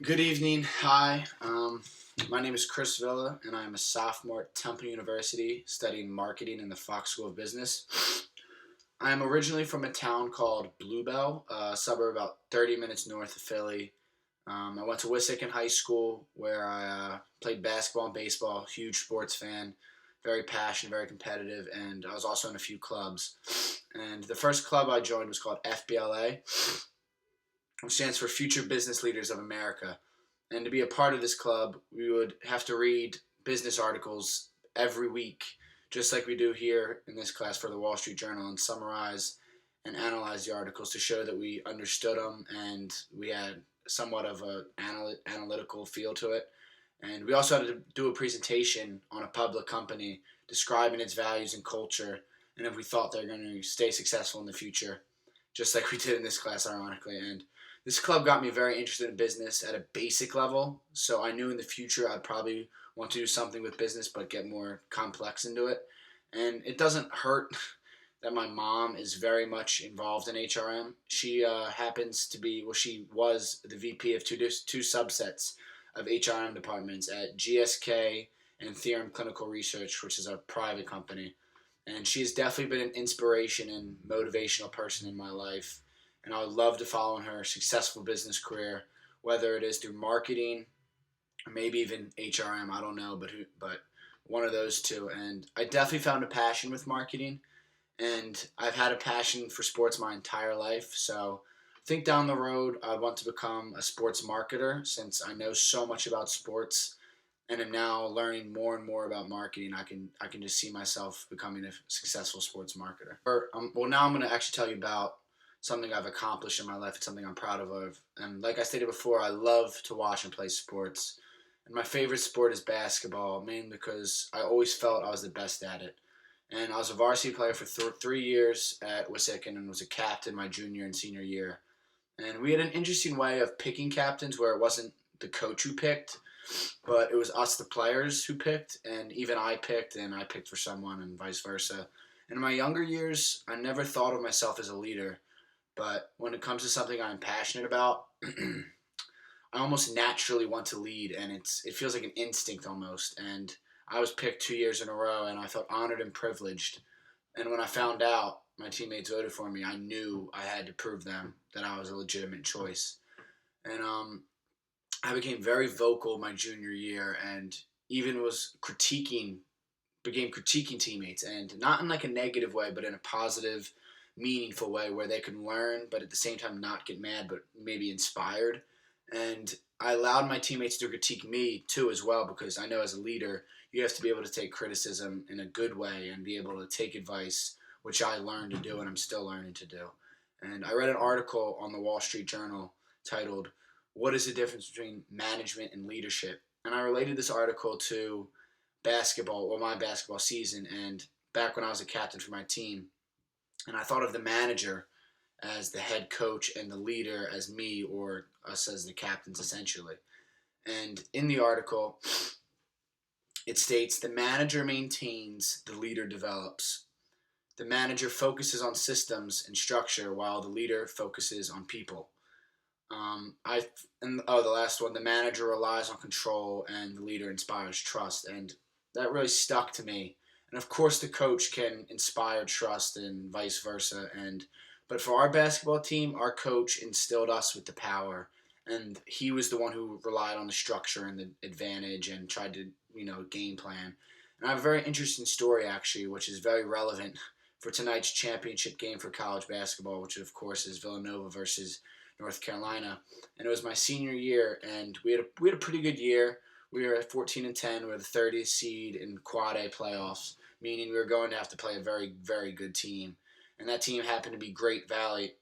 Good evening. Hi. My name is Chris Villa, and I'm a sophomore at Temple University studying marketing in the Fox School of Business. I am originally from a town called Bluebell, a suburb about 30 minutes north of Philly. I went to Wissahickon High School where I played basketball and baseball, huge sports fan, very passionate, very competitive, and I was also in a few clubs. And the first club I joined was called FBLA, which stands for Future Business Leaders of America. And to be a part of this club, we would have to read business articles every week, just like we do here in this class for the Wall Street Journal, and summarize and analyze the articles to show that we understood them and we had somewhat of an analytical feel to it. And we also had to do a presentation on a public company describing its values and culture, and if we thought they were going to stay successful in the future, just like we did in this class, ironically. And this club got me very interested in business at a basic level, so I knew in the future I'd probably want to do something with business but get more complex into it. And it doesn't hurt that my mom is very much involved in HRM. She happens to be, well, she was the VP of two subsets of HRM departments at GSK and Theorem Clinical Research, which is a private company. And she has definitely been an inspiration and motivational person in my life. And I would love to follow in her successful business career, whether it is through marketing or maybe even HRM. I don't know, but one of those two. And I definitely found a passion with marketing, and I've had a passion for sports my entire life. So I think down the road I want to become a sports marketer since I know so much about sports and am now learning more and more about marketing. I can just see myself becoming a successful sports marketer. Well, now I'm going to actually tell you about something I've accomplished in my life. It's something I'm proud of. And like I stated before, I love to watch and play sports. And my favorite sport is basketball, mainly because I always felt I was the best at it. And I was a varsity player for 3 years at Wissahickon and was a captain my junior and senior year. And we had an interesting way of picking captains where it wasn't the coach who picked, but it was us, the players, who picked. And even I picked, and I picked for someone, and vice versa. And in my younger years, I never thought of myself as a leader. But when it comes to something I'm passionate about, I almost naturally want to lead, and it feels like an instinct almost. And I was picked 2 years in a row, and I felt honored and privileged. And when I found out my teammates voted for me, I knew I had to prove them that I was a legitimate choice. And I became very vocal my junior year, and even began critiquing teammates, and not in like a negative way, but in a positive, meaningful way where they could learn, but at the same time not get mad, but maybe inspired. And I allowed my teammates to critique me too as well, because I know as a leader, you have to be able to take criticism in a good way and be able to take advice, which I learned to do and I'm still learning to do. And I read an article on the Wall Street Journal titled, "What is the difference between management and leadership?" And I related this article to basketball, well, my basketball season, and back when I was a captain for my team. And I thought of the manager as the head coach and the leader as me or us as the captains, essentially. And in the article, it states the manager maintains, the leader develops. The manager focuses on systems and structure while the leader focuses on people. The last one, the manager relies on control and the leader inspires trust. And that really stuck to me. And of course, the coach can inspire trust and vice versa. But for our basketball team, our coach instilled us with the power, and he was the one who relied on the structure and the advantage and tried to, game plan. And I have a very interesting story actually, which is very relevant for tonight's championship game for college basketball, which of course is Villanova versus North Carolina. And it was my senior year, and we had a pretty good year. We were at 14-10. We were the 30th seed in Quad A playoffs, meaning we were going to have to play a very, very good team. And that team happened to be Great Valley,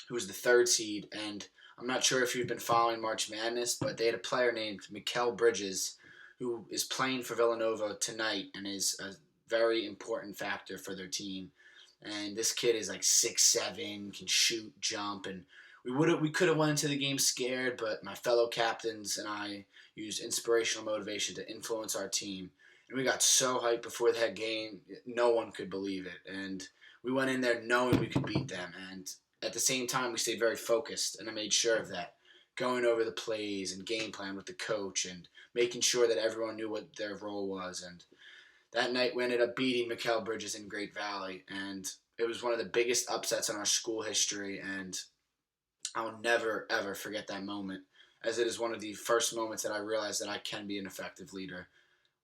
who was the third seed. And I'm not sure if you've been following March Madness, but they had a player named Mikal Bridges, who is playing for Villanova tonight and is a very important factor for their team. And this kid is like 6'7", can shoot, jump, and we could have went into the game scared, but my fellow captains and I used inspirational motivation to influence our team. And we got so hyped before that game, no one could believe it. And we went in there knowing we could beat them. And at the same time, we stayed very focused, and I made sure of that. going over the plays and game plan with the coach and making sure that everyone knew what their role was. And that night we ended up beating McKell Bridges in Great Valley, and it was one of the biggest upsets in our school history, and I will never, ever forget that moment, as it is one of the first moments that I realized that I can be an effective leader.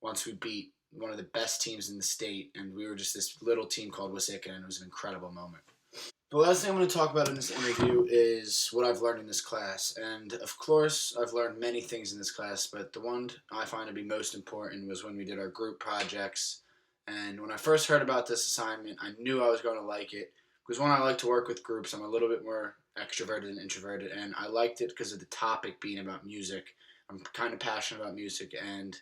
Once we beat one of the best teams in the state, and we were just this little team called Wissahickon, and it was an incredible moment. The last thing I'm going to talk about in this interview is what I've learned in this class. And of course, I've learned many things in this class, but the one I find to be most important was when we did our group projects. And when I first heard about this assignment, I knew I was going to like it. Because one, I like to work with groups. I'm a little bit more extroverted than introverted, and I liked it because of the topic being about music. I'm kind of passionate about music, and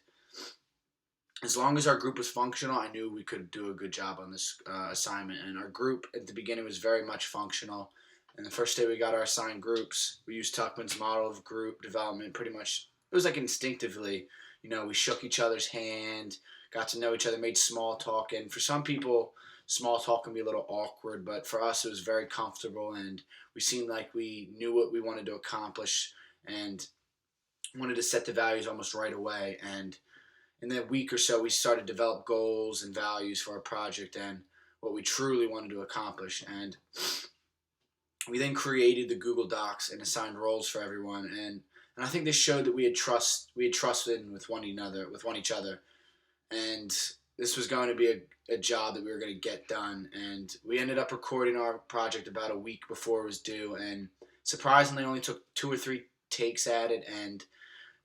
as long as our group was functional, I knew we could do a good job on this assignment. And our group at the beginning was very much functional. And the first day we got our assigned groups, we used Tuckman's model of group development. Pretty much, it was like instinctively, we shook each other's hand, got to know each other, made small talk. And for some people, small talk can be a little awkward, but for us, it was very comfortable. And we seemed like we knew what we wanted to accomplish and wanted to set the values almost right away. And in that week or so, we started to develop goals and values for our project and what we truly wanted to accomplish. And we then created the Google Docs and assigned roles for everyone. And I think this showed that we had trusted with one another, with one each other. And this was going to be a job that we were going to get done. And we ended up recording our project about a week before it was due. And surprisingly, only took 2 or 3 takes at it. And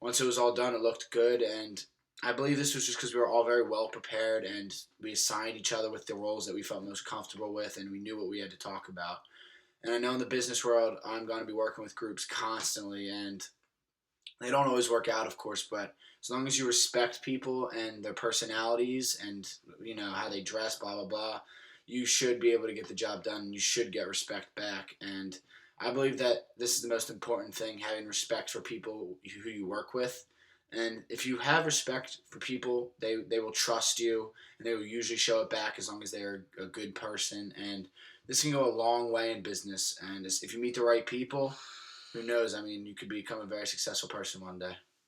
once it was all done, it looked good. And I believe this was just because we were all very well prepared and we assigned each other with the roles that we felt most comfortable with, and we knew what we had to talk about. And I know in the business world, I'm going to be working with groups constantly, and they don't always work out, of course, but as long as you respect people and their personalities and, how they dress, blah, blah, blah, you should be able to get the job done and you should get respect back. And I believe that this is the most important thing, having respect for people who you work with. And if you have respect for people, they will trust you, and they will usually show it back as long as they are a good person. And this can go a long way in business. And if you meet the right people, who knows? I mean, you could become a very successful person one day.